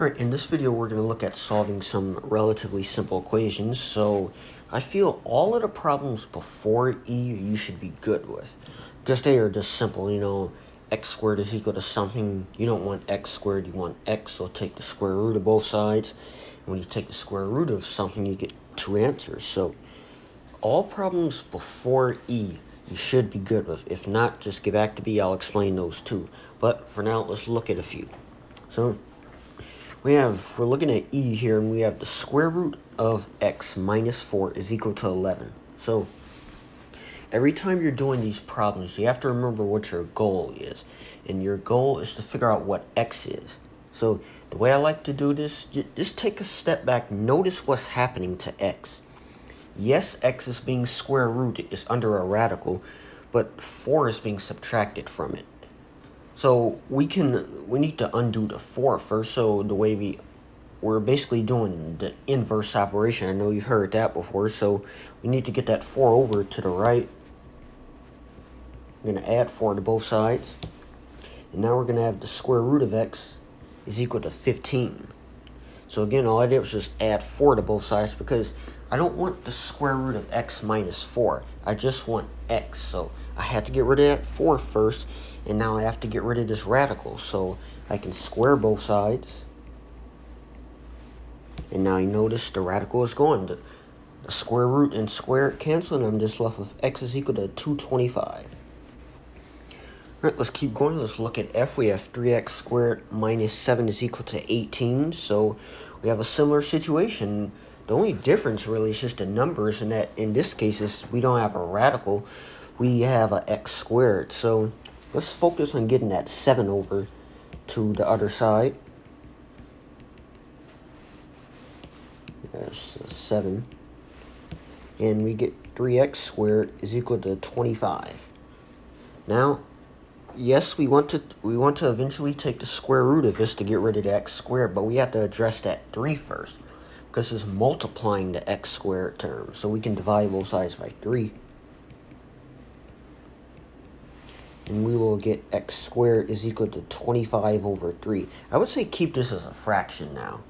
Alright, in this video we're going to look at solving some relatively simple equations. So I feel all of the problems before E you should be good with. Because they are just simple, x squared is equal to something. You don't want x squared, you want x, so take the square root of both sides. And when you take the square root of something, you get two answers. So all problems before E you should be good with. If not, just get back to B, I'll explain those too. But for now, let's look at a few. So we're looking at E here, and we have the square root of x minus 4 is equal to 11. So every time you're doing these problems, you have to remember what your goal is. And your goal is to figure out what x is. So the way I like to do this, just take a step back. Notice what's happening to x. Yes, x is being square rooted. It's under a radical, but 4 is being subtracted from it. So we need to undo the 4 first. So the way we're basically doing the inverse operation. I know you've heard that before. So we need to get that 4 over to the right. We're going to add 4 to both sides. And now we're going to have the square root of x is equal to 15. So again, all I did was just add 4 to both sides because I don't want the square root of x minus 4. I just want x. So I had to get rid of that 4 first. And now I have to get rid of this radical. So I can square both sides. And now you notice the radical is gone. The square root and square cancel, and I'm just left with x is equal to 225. Alright, let's keep going. Let's look at f. We have 3x squared minus 7 is equal to 18. So we have a similar situation. The only difference really is just the numbers, and that in this case is we don't have a radical. We have a x squared. So let's focus on getting that 7 over to the other side. There's 7. And we get 3x squared is equal to 25. Now, yes, we want to eventually take the square root of this to get rid of the x squared, but we have to address that 3 first, because it's multiplying the x squared term. So we can divide both sides by 3. And we will get x squared is equal to 25 over 3. I would say keep this as a fraction now.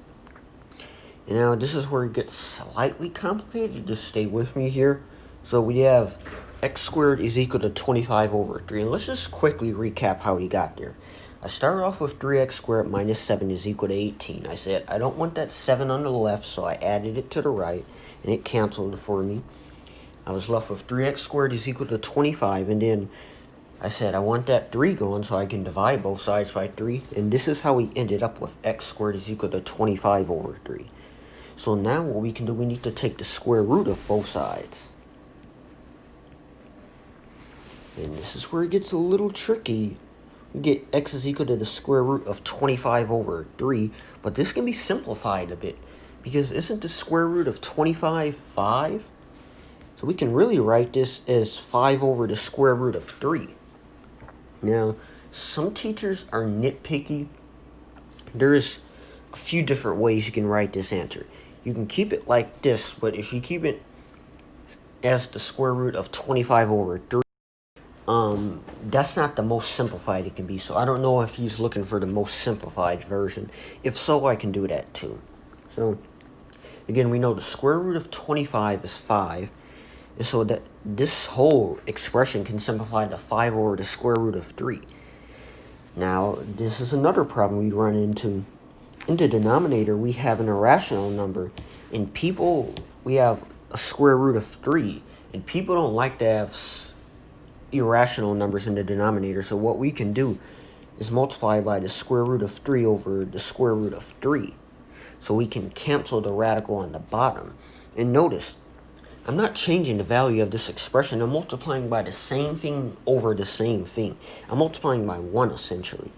And now this is where it gets slightly complicated. Just stay with me here. So we have x squared is equal to 25 over 3. And let's just quickly recap how we got there. I started off with 3x squared minus 7 is equal to 18. I said I don't want that 7 on the left, so I added it to the right, and it canceled for me. I was left with 3x squared is equal to 25, and then I said I want that 3 going so I can divide both sides by 3. And this is how we ended up with x squared is equal to 25 over 3. So now what we can do, we need to take the square root of both sides. And this is where it gets a little tricky. We get x is equal to the square root of 25 over 3. But this can be simplified a bit, because isn't the square root of 25 5? So we can really write this as 5 over the square root of 3. Now, some teachers are nitpicky. There's a few different ways you can write this answer. You can keep it like this, but if you keep it as the square root of 25 over 3, that's not the most simplified it can be. So I don't know if he's looking for the most simplified version. If so, I can do that too. So again, we know the square root of 25 is 5. And so that this whole expression can simplify to 5 over the square root of 3. Now, this is another problem we run into. In the denominator, we have an irrational number. And we have a square root of 3. And people don't like to have irrational numbers in the denominator. So what we can do is multiply by the square root of 3 over the square root of 3. So we can cancel the radical on the bottom. And notice, I'm not changing the value of this expression. I'm multiplying by the same thing over the same thing. I'm multiplying by 1 essentially.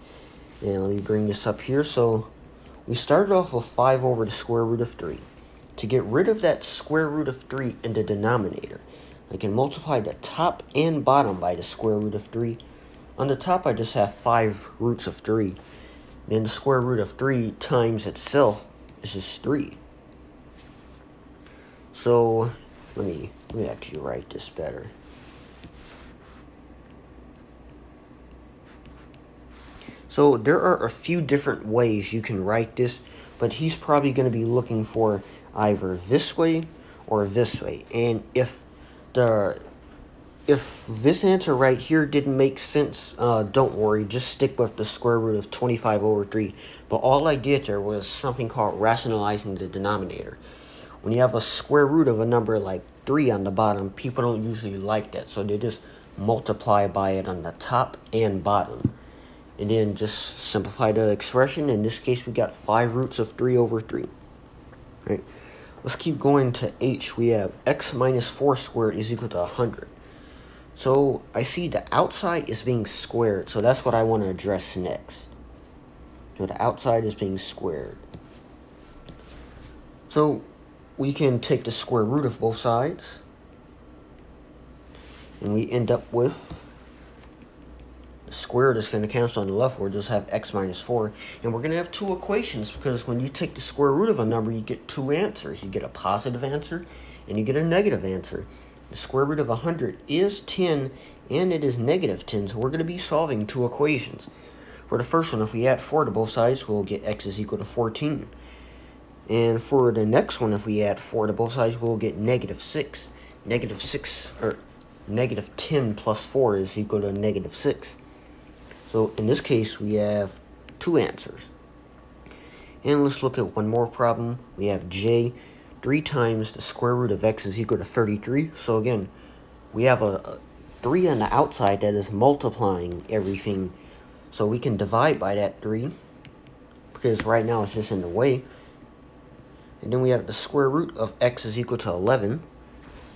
And let me bring this up here. So we started off with 5 over the square root of 3. To get rid of that square root of 3 in the denominator, I can multiply the top and bottom by the square root of 3. On the top, I just have 5 roots of 3. Then the square root of 3 times itself is just 3. So let me actually write this better. So there are a few different ways you can write this, but he's probably going to be looking for either this way or this way. And if this answer right here didn't make sense, don't worry, just stick with the square root of 25 over 3. But all I did there was something called rationalizing the denominator. When you have a square root of a number like 3 on the bottom, people don't usually like that, so they just multiply by it on the top and bottom. And then just simplify the expression. In this case, we got 5 roots of 3 over 3. Right? Let's keep going to h. We have x minus 4 squared is equal to 100. So I see the outside is being squared, so that's what I want to address next. So the outside is being squared. So we can take the square root of both sides, and we end up with the square that's going to cancel on the left. We'll just have x minus 4, and we're going to have two equations, because when you take the square root of a number, you get two answers. You get a positive answer, and you get a negative answer. The square root of 100 is 10, and it is negative 10, so we're going to be solving two equations. For the first one, if we add 4 to both sides, we'll get x is equal to 14. And for the next one, if we add 4 to both sides, we'll get negative 6. Negative 10 plus 4 is equal to negative 6. So in this case, we have two answers. And let's look at one more problem. We have j. 3 times the square root of x is equal to 33. So again, we have a 3 on the outside that is multiplying everything. So we can divide by that 3, because right now it's just in the way. And then we have the square root of x is equal to 11.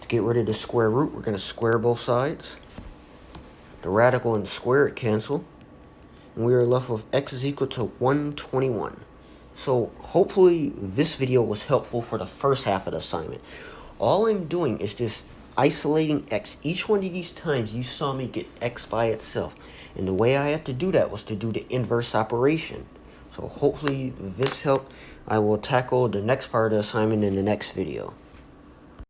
To get rid of the square root, we're going to square both sides. The radical and the square root cancel. And we are left with x is equal to 121. So hopefully this video was helpful for the first half of the assignment. All I'm doing is just isolating x. Each one of these times you saw me get x by itself. And the way I had to do that was to do the inverse operation. So hopefully this helped. I will tackle the next part of the assignment in the next video.